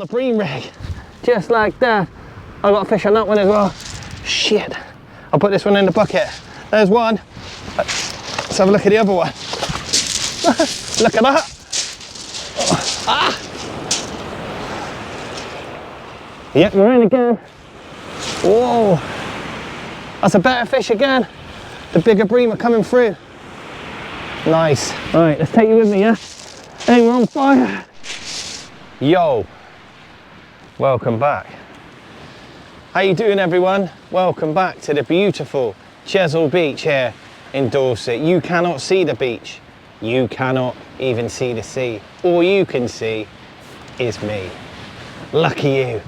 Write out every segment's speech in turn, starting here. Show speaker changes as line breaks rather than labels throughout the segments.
the bream rig, just like that. I got a fish on that one as well. Shit, I'll put this one in the bucket. There's one. Let's have a look at the other one. Look at that. Ah. Yep, we're in again. Whoa, that's a better fish again. The bigger bream are coming through. Nice. All right, let's take you with me, yeah? Hey, we're on fire. Yo, welcome back. How you doing, everyone? Welcome back to the beautiful Chesil Beach here in Dorset. You cannot see the beach. You cannot even see the sea. All you can see is me. Lucky you.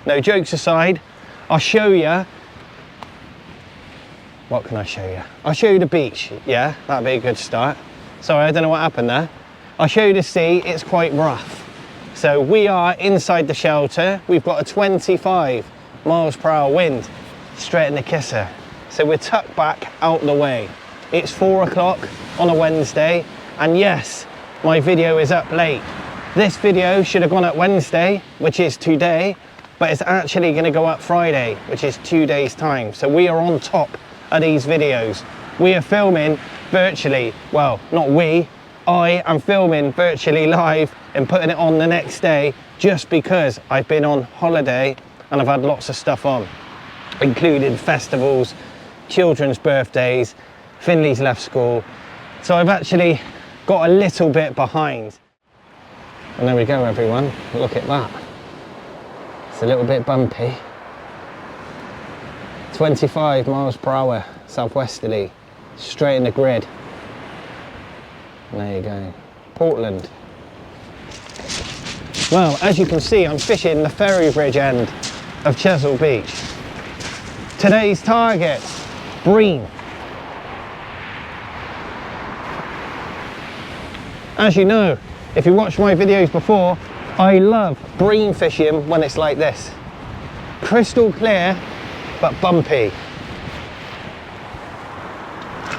No, jokes aside, I'll show you. What can I show you? I'll show you the beach. Yeah, that'd be a good start. Sorry, I don't know what happened there. I'll show you the sea. It's quite rough. So we are inside the shelter. We've got a 25 miles per hour wind straight in the kisser. So we're tucked back out the way. It's 4 o'clock on a Wednesday. And yes, my video is up late. This video should have gone up Wednesday, which is today, but it's actually going to go up Friday, which is 2 days time. So we are on top of these videos. We are filming virtually, well, not we, I am filming virtually live and putting it on the next day just because I've been on holiday and I've had lots of stuff on, including festivals, children's birthdays, Finley's left school. So I've actually got a little bit behind. And there we go, everyone. Look at that. It's a little bit bumpy. 25 miles per hour, southwesterly, straight in the grid. And there you go, Portland. Well, as you can see, I'm fishing the ferry bridge end of Chesil Beach. Today's target, bream. As you know, if you watched my videos before, I love bream fishing when it's like this. Crystal clear, but bumpy.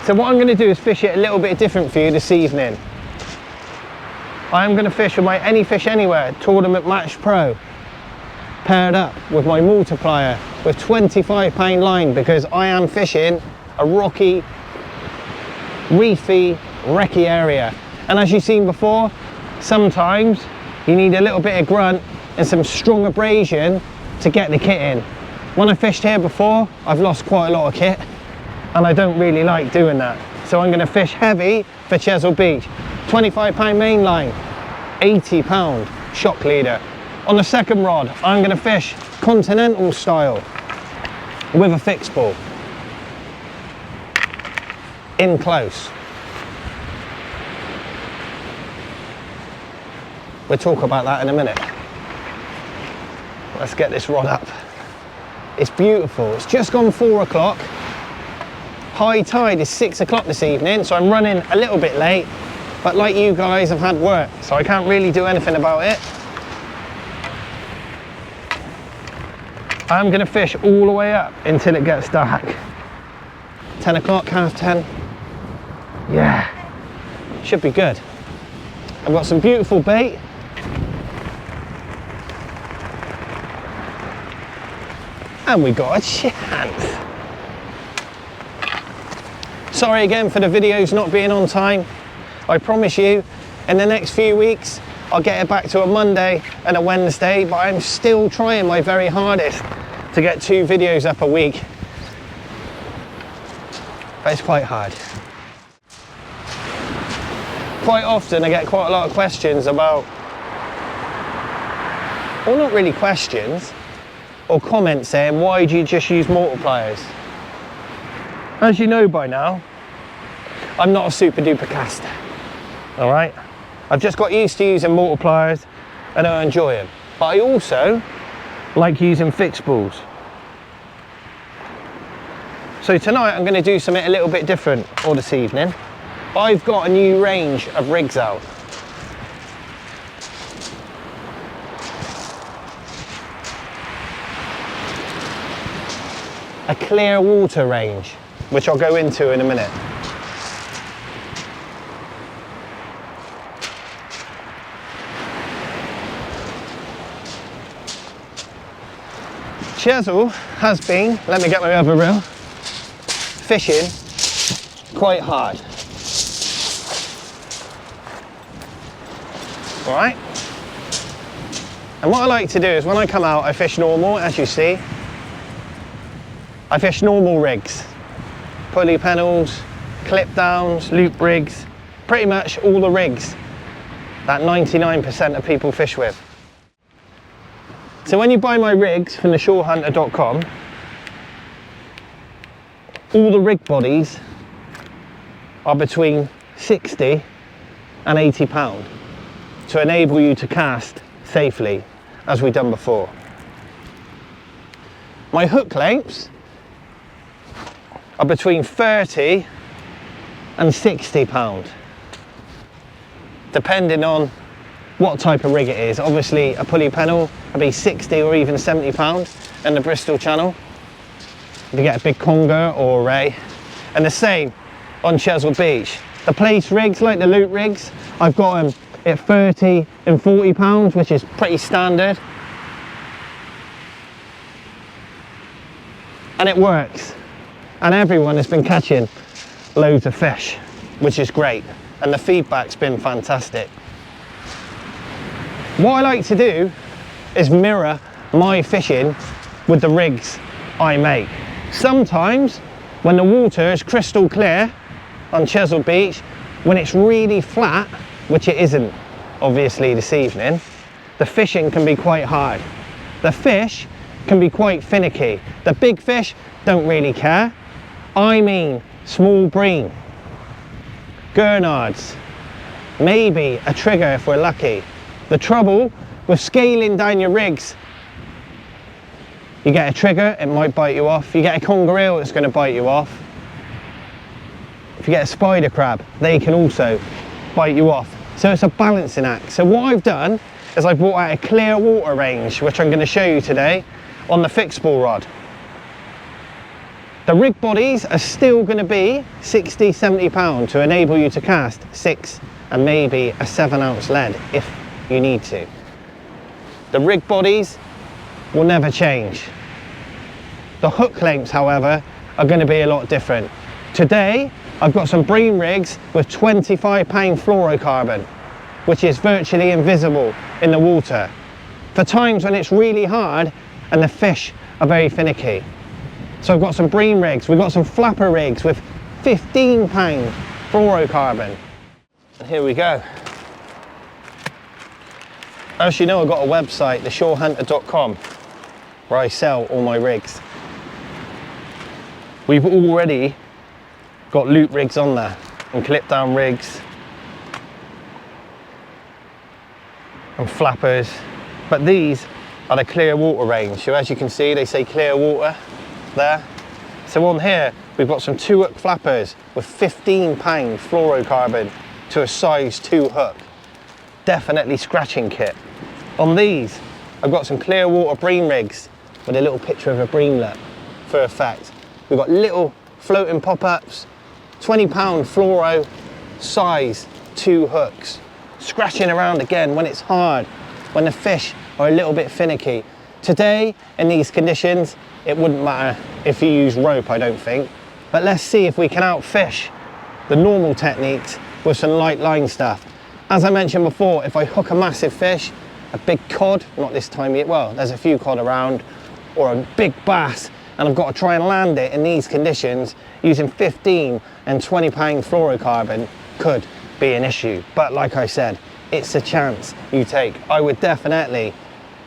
So what I'm going to do is fish it a little bit different for you this evening. I am going to fish with my Any Fish Anywhere Tournament Match Pro, paired up with my multiplier with 25-pound line, because I am fishing a rocky, reefy, wrecky area. And as you've seen before, sometimes you need a little bit of grunt and some strong abrasion to get the kit in. When I fished here before, I've lost quite a lot of kit, and I don't really like doing that. So I'm going to fish heavy for Chesil Beach. 25-pound main line, 80-pound shock leader. On the second rod, I'm going to fish continental style with a fixed ball. In close. We'll talk about that in a minute. Let's get this rod up. It's beautiful. It's just gone 4 o'clock. High tide is 6 o'clock this evening, so I'm running a little bit late, but like you guys, I've had work, so I can't really do anything about it. I'm going to fish all the way up until it gets dark. 10 o'clock, half 10. Yeah, should be good. I've got some beautiful bait. And we got a chance. Sorry again for the videos not being on time. I promise you, in the next few weeks, I'll get it back to a Monday and a Wednesday, but I'm still trying my very hardest to get 2 videos up a week. But it's quite hard. Quite often I get quite a lot of questions about, well, not really questions, or comments saying, why do you just use multipliers? As you know by now, I'm not a super duper caster, all right? I've just got used to using multipliers and I enjoy them. But I also like using fixed balls. So tonight I'm gonna do something a little bit different, or this evening. I've got a new range of rigs out. A clear water range, which I'll go into in a minute. Chesil has been, let me get my other reel, fishing quite hard. All right? And what I like to do is when I come out, I fish normal, as you see. I fish normal rigs, pulley panels, clip downs, loop rigs, pretty much all the rigs that 99% of people fish with. So when you buy my rigs from theshorehunter.com, all the rig bodies are between 60 and 80 pound to enable you to cast safely, as we've done before. My hook lengths are between 30 and 60 pound, depending on what type of rig it is. Obviously a pulley panel will be 60 or even 70 pound in the Bristol Channel if you get a big conger or a ray, and the same on Chesil Beach. The place rigs, like the loop rigs, I've got them at 30 and 40 pounds, which is pretty standard, and it works, and everyone has been catching loads of fish, which is great, and the feedback's been fantastic. What I like to do is mirror my fishing with the rigs I make. Sometimes when the water is crystal clear on Chesil Beach, when it's really flat, which it isn't obviously this evening, the fishing can be quite hard. The fish can be quite finicky. The big fish don't really care. I mean small bream, gurnards, maybe a trigger if we're lucky. The trouble with scaling down your rigs, you get a trigger, it might bite you off. You get a conger eel, it's going to bite you off. If you get a spider crab, they can also bite you off. So it's a balancing act. So what I've done is I've brought out a clear water range, which I'm going to show you today on the fixed ball rod. The rig bodies are still going to be 60, 70 pound to enable you to cast 6 and maybe a 7 ounce lead if you need to. The rig bodies will never change. The hook lengths, however, are going to be a lot different. Today, I've got some bream rigs with 25 pound fluorocarbon, which is virtually invisible in the water, for times when it's really hard and the fish are very finicky. So I've got some bream rigs, we've got some flapper rigs with 15 pound fluorocarbon. And here we go. As you know, I've got a website, theshorehunter.com, where I sell all my rigs. We've already got loop rigs on there and clip down rigs and flappers, but these are the clear water range. So as you can see, they say clear water there. So on here we've got some 2 hook flappers with 15 pound fluorocarbon to a size 2 hook, definitely scratching kit. On these I've got some clear water bream rigs with a little picture of a breamlet for effect. We've got little floating pop-ups, 20 pound fluoro, size 2 hooks, scratching around again when it's hard, when the fish are a little bit finicky. Today in these conditions it wouldn't matter if you use rope, I don't think, but let's see if we can outfish the normal techniques with some light line stuff. As I mentioned before, if I hook a massive fish, a big cod, not this time yet, well there's a few cod around, or a big bass, and I've got to try and land it in these conditions using 15 and 20 pound fluorocarbon, could be an issue. But like I said, it's a chance you take. I would definitely,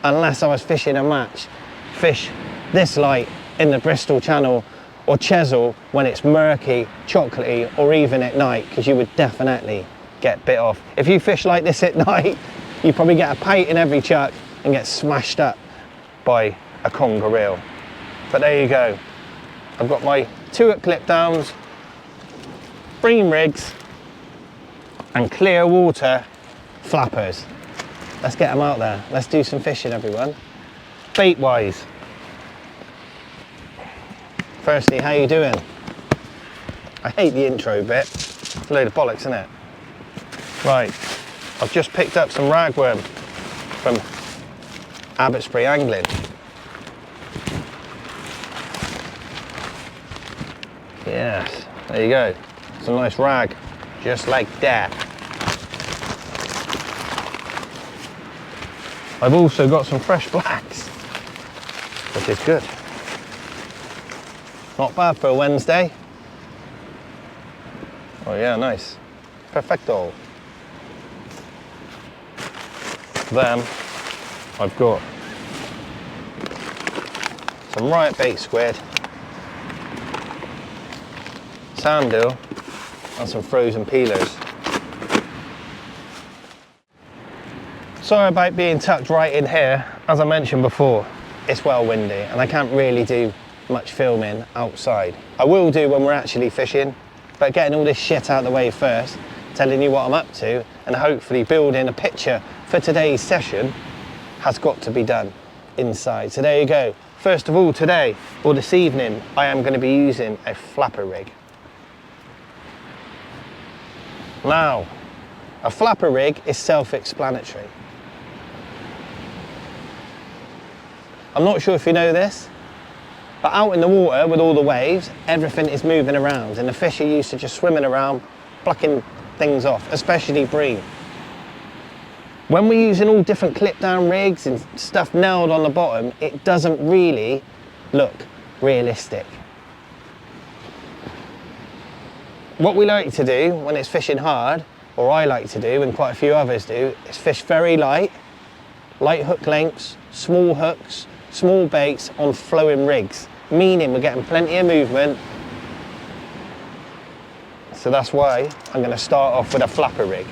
unless I was fishing a match, fish this light in the Bristol Channel or Chesil when it's murky, chocolatey, or even at night, because you would definitely get bit off. If you fish like this at night, you probably get a pate in every chuck and get smashed up by a conger eel. But there you go. I've got my 2 hook clip downs, bream rigs, and clear water flappers. Let's get them out there. Let's do some fishing, everyone. Bait wise. Firstly, how you doing? I hate the intro bit. It's a load of bollocks, isn't it? Right, I've just picked up some ragworm from Abbotsbury Angling. Yes, there you go. It's a nice rag, just like that. I've also got some fresh blacks, which is good. Not bad for a Wednesday. Oh yeah, nice. Perfecto. Then I've got some riot bait squid, sand eel, and some frozen peelers. Sorry about being tucked right in here. As I mentioned before, it's well windy and I can't really do much filming outside. I will do when we're actually fishing, but getting all this shit out of the way first, telling you what I'm up to, and hopefully building a picture for today's session has got to be done inside. So there you go. First of all, today, or this evening, I am going to be using a flapper rig. Now, a flapper rig is self-explanatory. I'm not sure if you know this, but out in the water with all the waves, everything is moving around and the fish are used to just swimming around, plucking things off, especially bream. When we're using all different clip down rigs and stuff nailed on the bottom, it doesn't really look realistic. What we like to do when it's fishing hard, or I like to do and quite a few others do, is fish very light hook lengths, small hooks, small baits on flowing rigs, meaning we're getting plenty of movement. So that's why I'm going to start off with a flapper rig.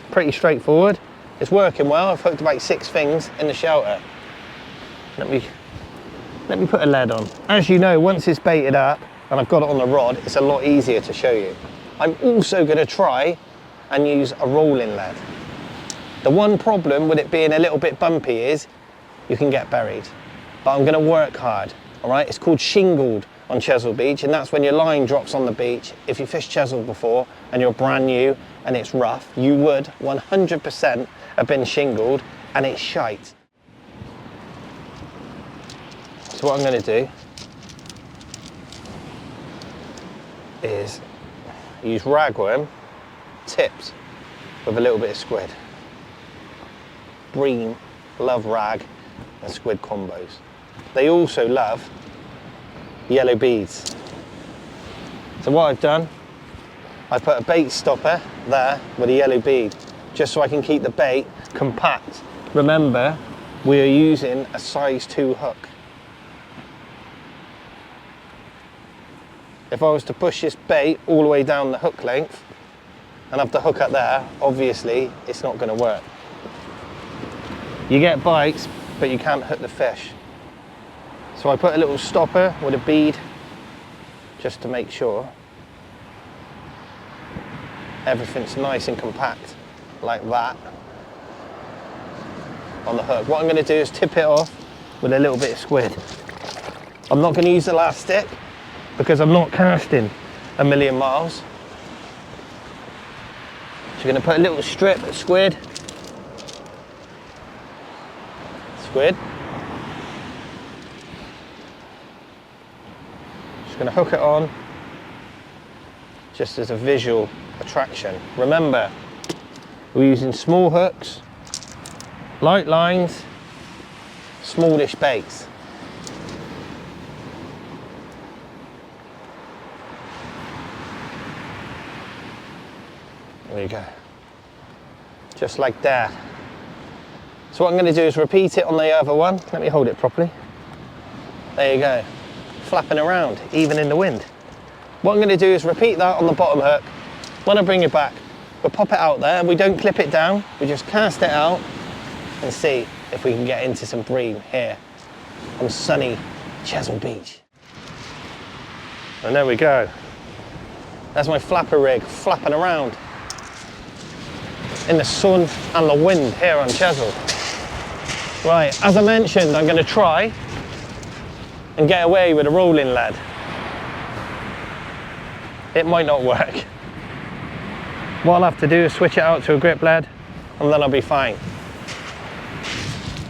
Pretty straightforward. It's working well. I've hooked about 6 things in the shelter. Let me put a lead on. As you know, once it's baited up and I've got it on the rod, it's a lot easier to show you. I'm also going to try and use a rolling lead. The one problem with it being a little bit bumpy is you can get buried, but I'm going to work hard. All right, it's called shingled on Chesil Beach, and that's when your line drops on the beach. If you fished Chesil before and you're brand new and it's rough, you would 100% have been shingled, and it's shite. So what I'm going to do is use ragworm tipped with a little bit of squid. Bream love rag and squid combos. They also love yellow beads. So what I've done, I put a bait stopper there with a yellow bead, just so I can keep the bait compact. Remember, we are using a size 2 hook. If I was to push this bait all the way down the hook length and have the hook up there, obviously it's not going to work. You get bites, but you can't hook the fish. So I put a little stopper with a bead just to make sure everything's nice and compact like that on the hook. What I'm going to do is tip it off with a little bit of squid. I'm not going to use elastic because I'm not casting a million miles. So you're going to put a little strip of squid. Just going to hook it on just as a visual attraction. Remember, we're using small hooks, light lines, smallish baits. There you go. Just like that. So what I'm going to do is repeat it on the other one. Let me hold it properly. There you go. Flapping around, even in the wind. What I'm going to do is repeat that on the bottom hook. When I bring it back, we'll pop it out there. We don't clip it down. We just cast it out and see if we can get into some bream here on sunny Chesil Beach. And there we go. That's my flapper rig flapping around in the sun and the wind here on Chesil. Right, as I mentioned, I'm going to try and get away with a rolling lead. It might not work. What I'll have to do is switch it out to a grip lead and then I'll be fine.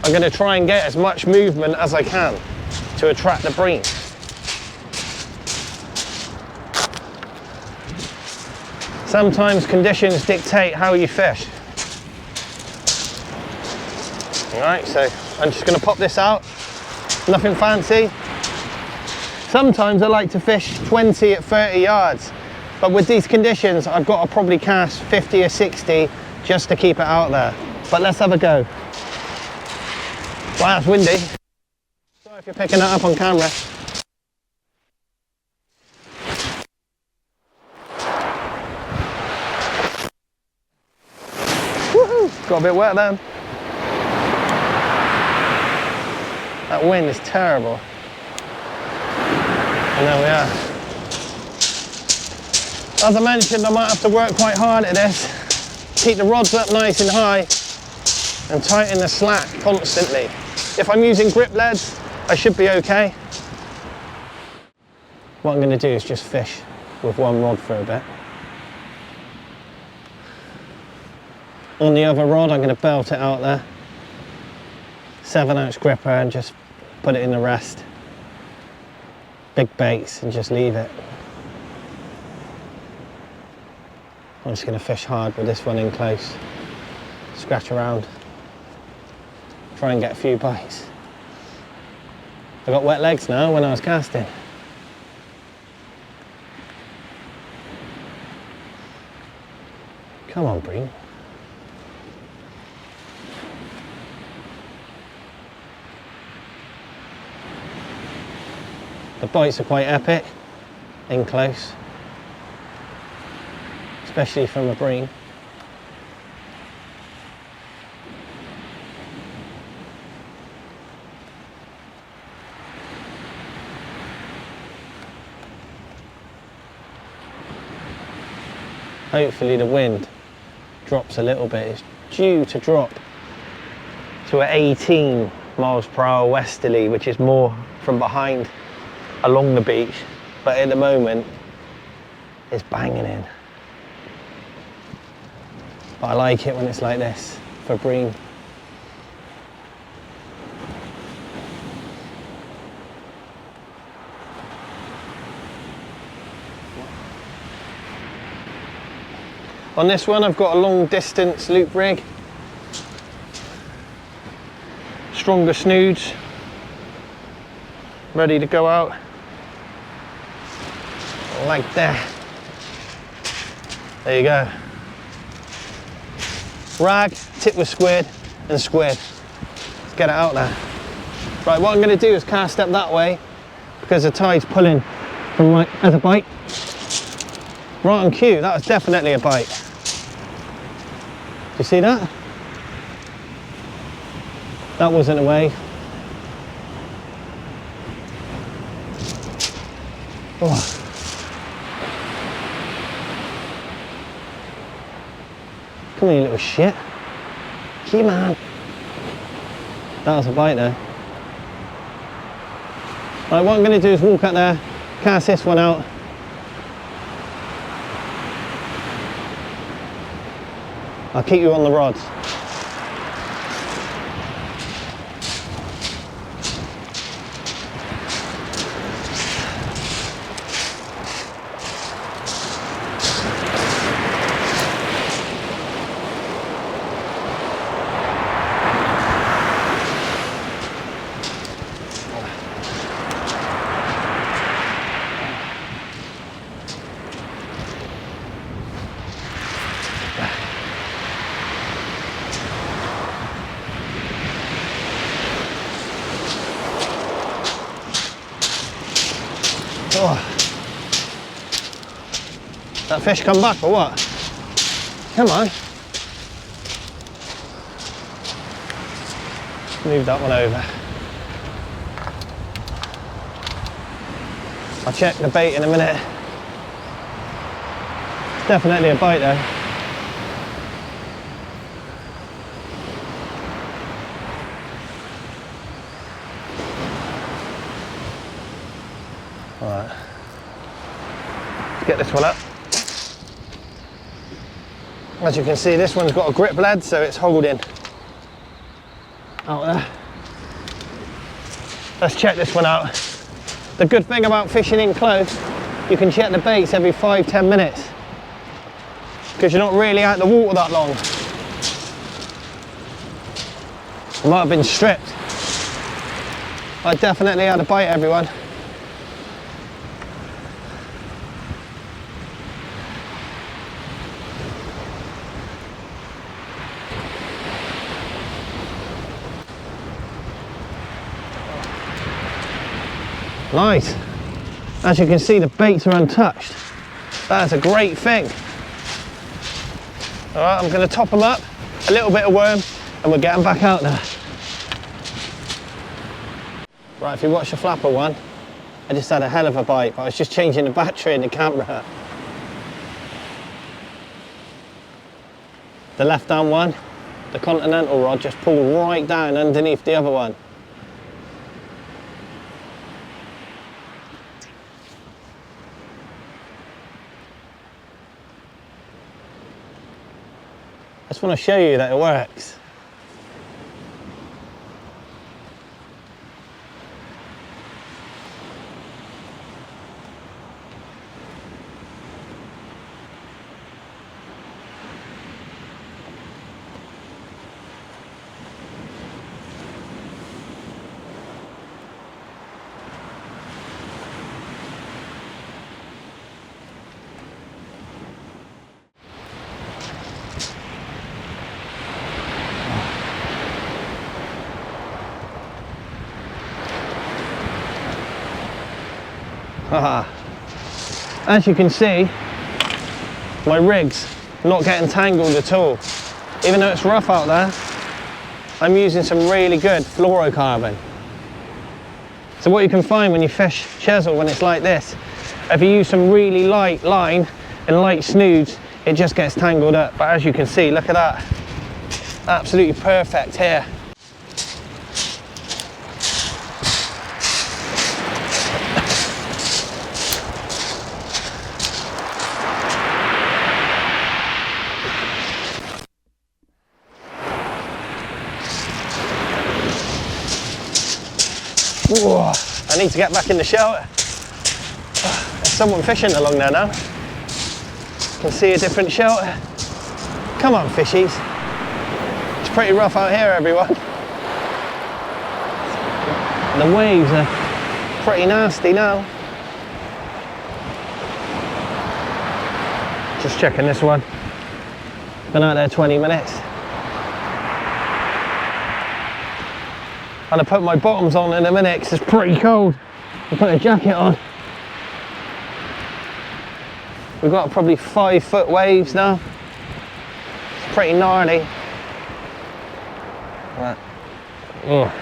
I'm going to try and get as much movement as I can to attract the bream. Sometimes conditions dictate how you fish. Alright, so I'm just going to pop this out, nothing fancy. Sometimes I like to fish 20 at 30 yards, but with these conditions I've got to probably cast 50 or 60 just to keep it out there. But let's have a go. Wow, it's windy. Sorry if you're picking that up on camera. Woohoo! Got a bit wet then. That wind is terrible. And there we are. As I mentioned, I might have to work quite hard at this. Keep the rods up nice and high and tighten the slack constantly. If I'm using grip leads, I should be okay. What I'm going to do is just fish with one rod for a bit. On the other rod, I'm going to belt it out there. 7-ounce gripper and just put it in the rest. Big baits and just leave it. I'm just going to fish hard with this one in close. Scratch around. Try and get a few bites. I got wet legs now when I was casting. Come on, Breen. The bites are quite epic, in close, especially from a bream. Hopefully the wind drops a little bit. It's due to drop to an 18 miles per hour westerly, which is more from behind along the beach, but at the moment it's banging in. But I like it when it's like this for bream. On this one I've got a long distance loop rig, stronger snoods, ready to go out. Like that. There you go. Rag, tip with squid, and squid. Let's get it out there. Right, what I'm going to do is cast up that way because the tide's pulling from right. There's a bite. Right on cue, that was definitely a bite. Do you see that? That wasn't a wave. Oh. Come here, you little shit. Come on. That was a bite there. Right, what I'm going to do is walk up there, cast this one out. I'll keep you on the rods. Oh. That fish come back or what? Come on. Move that one over. I'll check the bait in a minute. Definitely a bite though. Alright, let's get this one up. As you can see, this one's got a grip lead, so it's holding out there. Let's check this one out. The good thing about fishing in close, you can check the baits every 5-10 minutes. because you're not really out the water that long. I might have been stripped. I definitely had a bite, everyone. Nice. As you can see, the baits are untouched. That's a great thing. All right, I'm going to top them up, a little bit of worm, and we'll get them back out there. Right, if you watch the flapper one, I just had a hell of a bite, but I was just changing the battery in the camera. The left-hand one, the continental rod, just pulled right down underneath the other one. I just want to show you that it works. As you can see, my rig's not getting tangled at all. Even though it's rough out there, I'm using some really good fluorocarbon. So what you can find when you fish Chesil when it's like this, if you use some really light line and light snoods, it just gets tangled up. But as you can see, look at that. Absolutely perfect here. Whoa, I need to get back in the shelter. There's someone fishing along there now. Can see a different shelter. Come on, fishies. It's pretty rough out here, everyone. The waves are pretty nasty now. Just checking this one. Been out there 20 minutes. And I put my bottoms on in a minute because it's pretty cold. I put a jacket on. We've got probably 5 foot waves now. It's pretty gnarly. Right. Oh.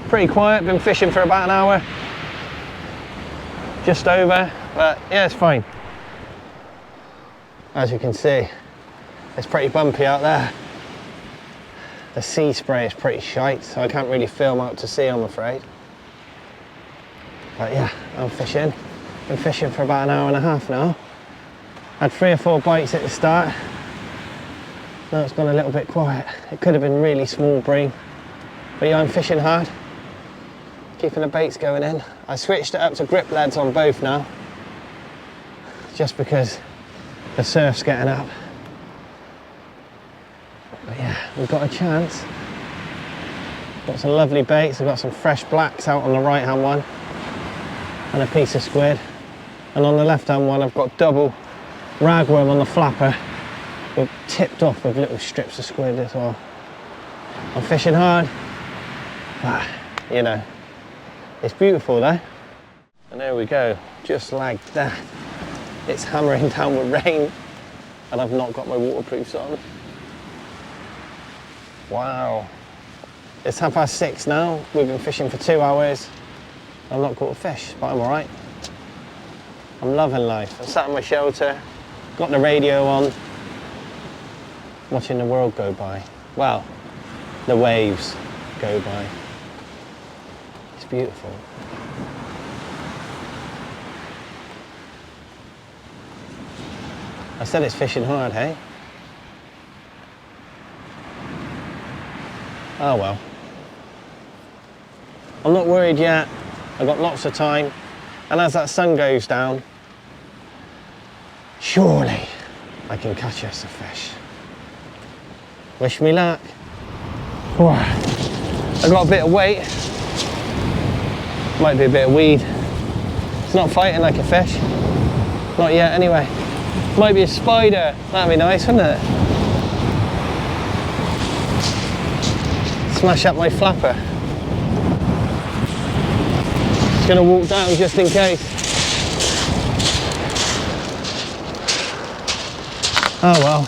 Pretty quiet, been fishing for about an hour. Just over, but yeah, it's fine. As you can see, it's pretty bumpy out there. The sea spray is pretty shite, so I can't really film out to sea, I'm afraid. But yeah, I'm fishing. Been fishing for about an hour and a half now. Had 3 or 4 bites at the start. Now it's gone a little bit quiet. It could have been really small bream. But yeah, I'm fishing hard. Keeping the baits going in. I switched it up to grip leads on both now. Just because the surf's getting up. But yeah, we've got a chance. Got some lovely baits. I've got some fresh blacks out on the right hand one and a piece of squid, and on the left hand one I've got double ragworm on the flapper. We're tipped off with little strips of squid as well. I'm fishing hard, but you know, it's beautiful though. And there we go, just like that. It's hammering down with rain and I've not got my waterproofs on. Wow. It's 6:30 now. We've been fishing for 2 hours. I've not caught a fish, but I'm all right. I'm loving life. I'm sat in my shelter, got the radio on, watching the world go by. Well, the waves go by. It's beautiful. I said it's fishing hard, hey? Oh well. I'm not worried yet. I've got lots of time. And as that sun goes down, Surely I can catch us a fish. Wish me luck. Whoa. I got a bit of weight. Might be a bit of weed. It's not fighting like a fish. Not yet anyway. Might be a spider. That'd be nice, wouldn't it? Smash up my flapper. Just gonna walk down just in case. Oh well.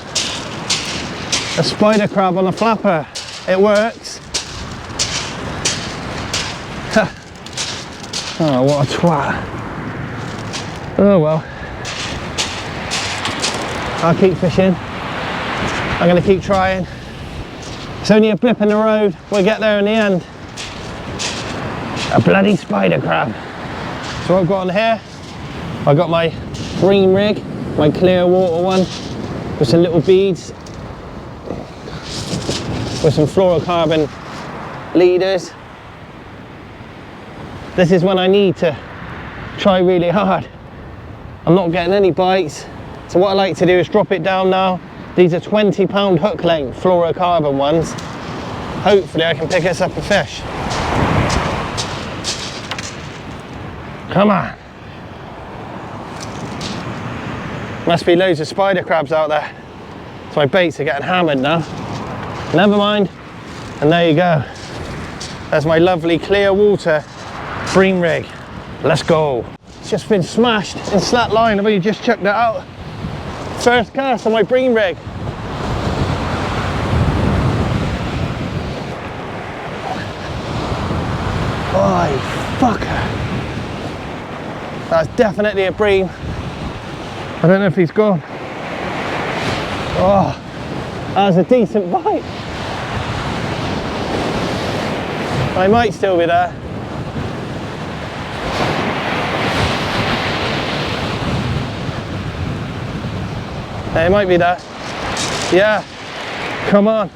A spider crab on a flapper. It works. Oh, what a twat. Oh well. I'll keep fishing. I'm gonna keep trying. It's only a blip in the road. We'll get there in the end. A bloody spider crab. So what I've got on here, I've got my green rig, my clear water one, with some little beads, with some fluorocarbon leaders. This is when I need to try really hard. I'm not getting any bites. So what I like to do is drop it down now. These are 20-pound hook length fluorocarbon ones. Hopefully I can pick us up a fish. Come on. Must be loads of spider crabs out there. So my baits are getting hammered now. Never mind. And there you go. There's my lovely clear water bream rig. Let's go. It's just been smashed in slack line. I've only just chucked it out. First cast on my bream rig. Oh, fucker. That's definitely a bream. I don't know if he's gone. Oh, that was a decent bite. I might still be there. It might be there. Yeah, come on.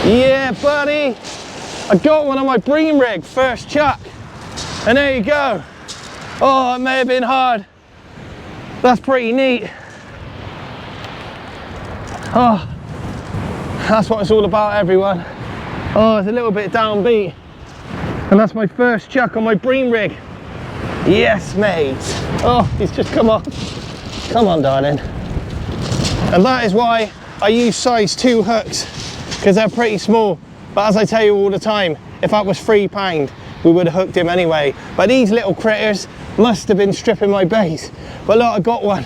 Yeah, buddy. I got one on my bream rig, first chuck. And there you go. Oh, it may have been hard. That's pretty neat. Oh, that's what it's all about, everyone. Oh, it's a little bit downbeat. And that's my first chuck on my bream rig. Yes, mate. Oh, he's just come on. Come on, darling. And that is why I use size 2 hooks, because they're pretty small. But as I tell you all the time, if that was £3, we would have hooked him anyway. But these little critters must have been stripping my bait. But look, I got one.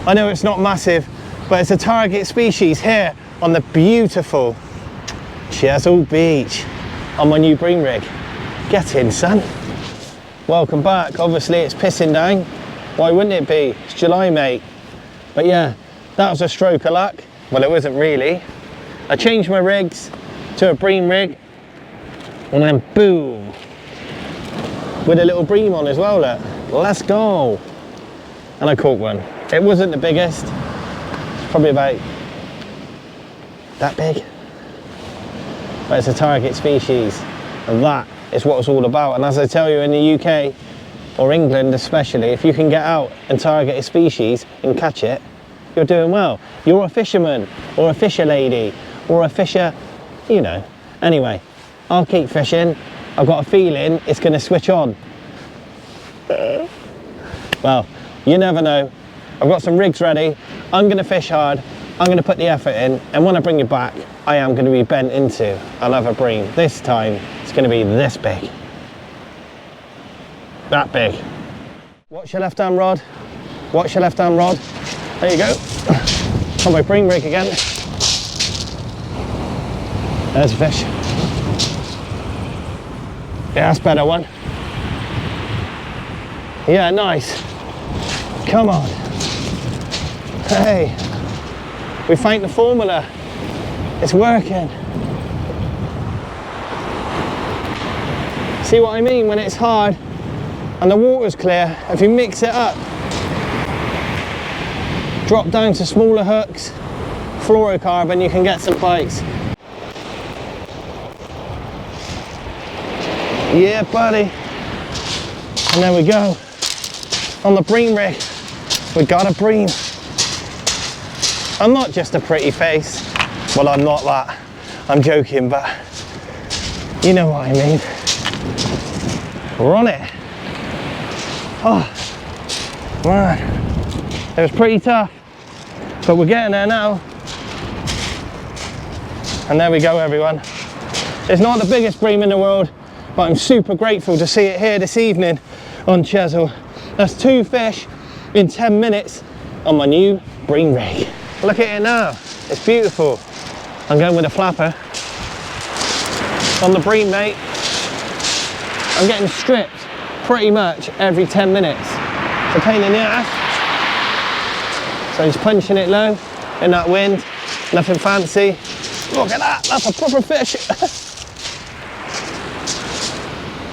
I know it's not massive, but it's a target species here on the beautiful Chesil Beach on my new bream rig. Get in, son. Welcome back. Obviously it's pissing down. Why wouldn't it be? It's July, mate. But yeah, that was a stroke of luck. Well, it wasn't really. I changed my rigs to a bream rig, and then boom, with a little bream on as well, look. Let's go. And I caught one. It wasn't the biggest. It's probably about that big. But it's a target species, and that is what it's all about. And as I tell you, in the UK, or England especially, if you can get out and target a species and catch it, you're doing well. You're a fisherman, or a fisher lady, or a fisher, you know. Anyway, I'll keep fishing. I've got a feeling it's going to switch on. Well, you never know. I've got some rigs ready. I'm going to fish hard. I'm going to put the effort in, and when I bring you back, I am going to be bent into another bream. This time, it's going to be this big. That big. Watch your left hand rod. Watch your left hand rod. There you go. On my bream rig again. There's a fish. Yeah, that's a better one. Yeah, nice. Come on. Hey. We found the formula. It's working. See what I mean? When it's hard and the water's clear, if you mix it up, drop down to smaller hooks, fluorocarbon, you can get some bites. Yeah, buddy. And there we go. On the bream rig, we got a bream. I'm not just a pretty face. Well, I'm not that. I'm joking, but you know what I mean. We're on it. Oh, man. It was pretty tough, but we're getting there now. And there we go, everyone. It's not the biggest bream in the world, but I'm super grateful to see it here this evening on Chesil. That's 2 fish in 10 minutes on my new bream rig. Look at it now, it's beautiful. I'm going with a flapper. On the bream, mate, I'm getting stripped pretty much every 10 minutes. It's a pain in the ass. So he's punching it low in that wind, nothing fancy. Look at that, that's a proper fish.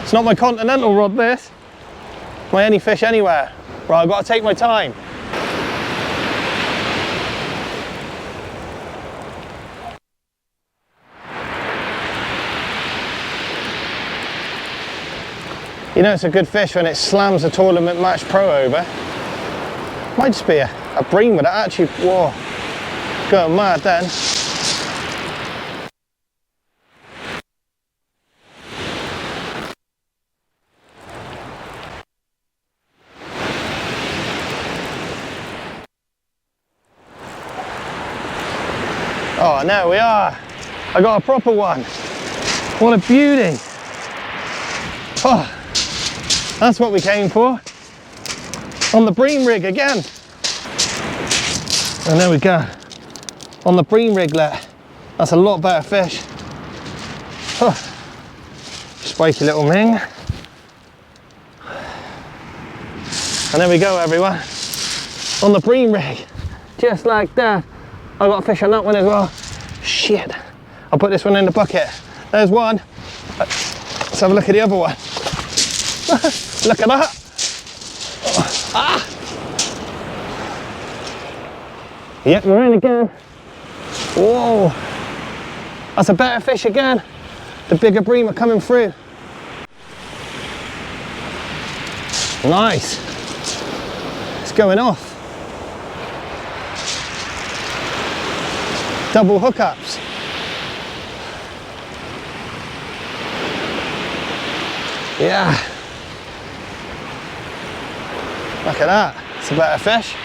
It's not my continental rod, this. My any fish anywhere. Right, I've got to take my time. You know it's a good fish when it slams the tournament match pro over. Might just be a bream with it actually. Whoa, going mad then. Oh, and there we are. I got a proper one. What a beauty. Oh, that's what we came for. On the bream rig again. And there we go. On the bream riglet. That's a lot better fish. Oh, spiky little ming. And there we go, everyone. On the bream rig. Just like that. I got a fish on that one as well. Shit. I'll put this one in the bucket. There's one. Let's have a look at the other one. Look at that. Ah. Yep, we're in again. Whoa. That's a better fish again. The bigger bream are coming through. Nice. It's going off. Double hookups. Yeah. Look at that. It's a better fish.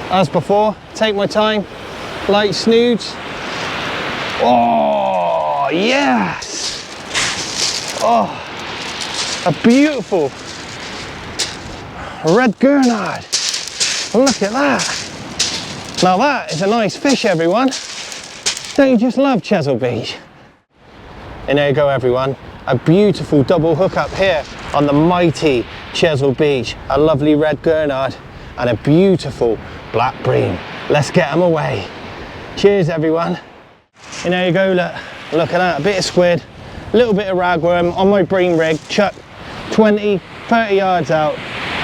As before, take my time. Light snoods. Oh, yes. Oh, a beautiful red gurnard. Look at that. Now that is a nice fish, everyone. Don't you just love Chesil Beach? And there you go, everyone. A beautiful double hookup here on the mighty Chesil Beach. A lovely red gurnard and a beautiful black bream. Let's get them away. Cheers, everyone. And there you go, look at that. A bit of squid, a little bit of ragworm on my bream rig. Chuck 20, 30 yards out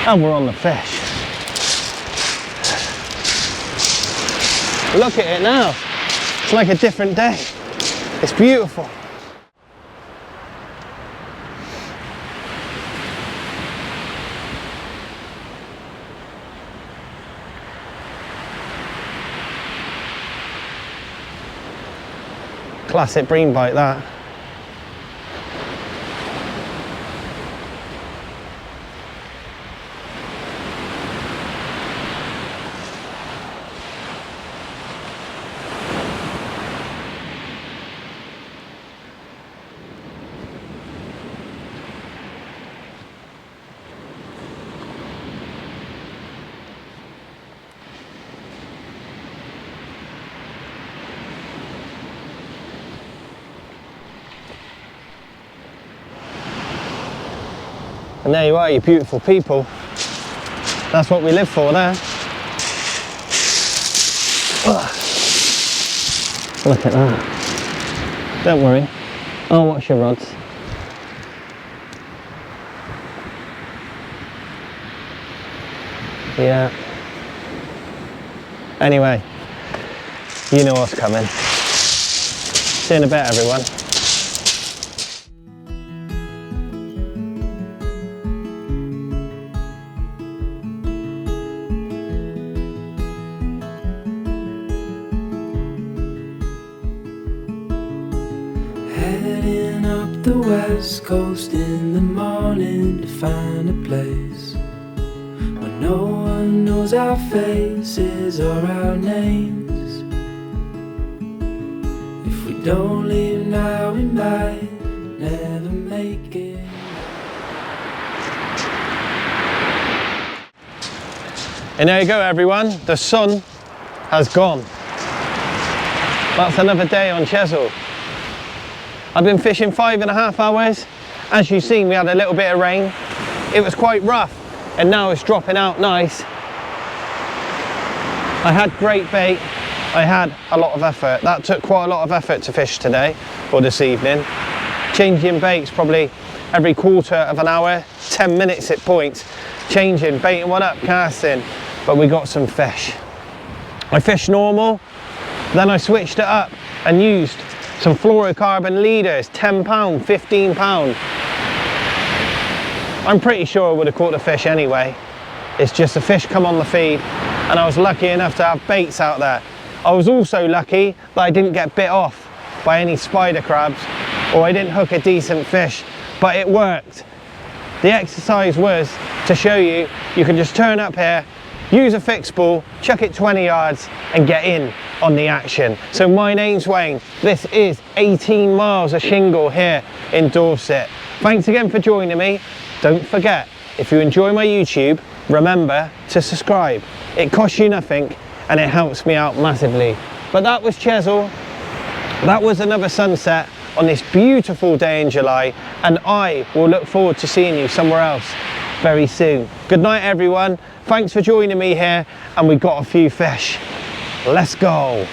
and we're on the fish. Look at it now. It's like a different day. It's beautiful. Classic bream bite, that. And there you are, you beautiful people. That's what we live for there. Ugh. Look at that. Don't worry, I'll wash your rods. Yeah. Anyway, you know what's coming. See you in a bit, everyone.
Heading up the west coast in the morning to find a place where no one knows our faces or our names. If we don't leave now, we might never make it.
And there you go, everyone, the sun has gone. That's another day on Chesil. I've been fishing 5.5 hours. As you've seen, we had a little bit of rain. It was quite rough, and now it's dropping out nice. I had great bait. I had a lot of effort. That took quite a lot of effort to fish today, or this evening. Changing baits probably every quarter of an hour, 10 minutes at points. Changing, baiting one up, casting, but we got some fish. I fished normal, then I switched it up and used some fluorocarbon leaders, 10 pound, 15 pound. I'm pretty sure I would have caught the fish anyway. It's just the fish come on the feed, and I was lucky enough to have baits out there. I was also lucky that I didn't get bit off by any spider crabs, or I didn't hook a decent fish, but it worked. The exercise was to show you, you can just turn up here, use a fixed ball, chuck it 20 yards and get in on the action. So my name's Wayne. This is 18 miles of shingle here in Dorset. Thanks again for joining me. Don't forget, if you enjoy my YouTube, remember to subscribe. It costs you nothing and it helps me out massively. But that was Chesil. That was another sunset on this beautiful day in July, and I will look forward to seeing you somewhere else very soon. Good night, everyone. Thanks for joining me here, and we got a few fish. Let's go.